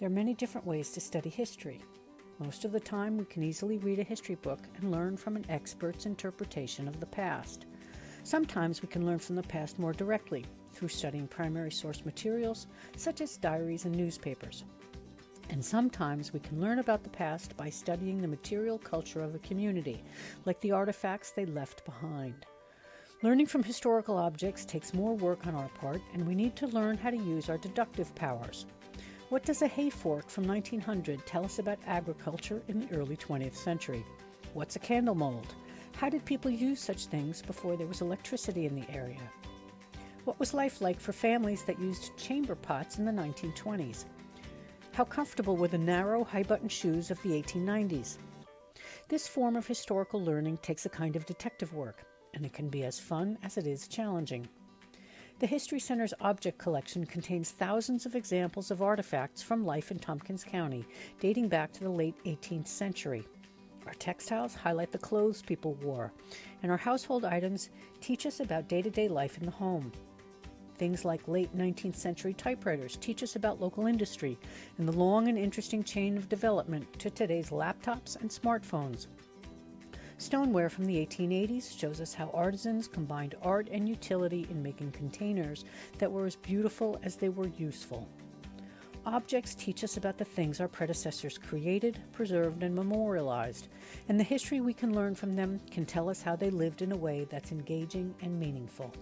There are many different ways to study history. Most of the time, we can easily read a history book and learn from an expert's interpretation of the past. Sometimes we can learn from the past more directly through studying primary source materials, such as diaries and newspapers. And sometimes we can learn about the past by studying the material culture of a community, like the artifacts they left behind. Learning from historical objects takes more work on our part, and we need to learn how to use our deductive powers. What does a hay fork from 1900 tell us about agriculture in the early 20th century? What's a candle mold? How did people use such things before there was electricity in the area? What was life like for families that used chamber pots in the 1920s? How comfortable were the narrow, high-button shoes of the 1890s? This form of historical learning takes a kind of detective work, and it can be as fun as it is challenging. The History Center's object collection contains thousands of examples of artifacts from life in Tompkins County, dating back to the late 18th century. Our textiles highlight the clothes people wore, and our household items teach us about day-to-day life in the home. Things like late 19th century typewriters teach us about local industry and the long and interesting chain of development to today's laptops and smartphones. Stoneware from the 1880s shows us how artisans combined art and utility in making containers that were as beautiful as they were useful. Objects teach us about the things our predecessors created, preserved, and memorialized, and the history we can learn from them can tell us how they lived in a way that's engaging and meaningful.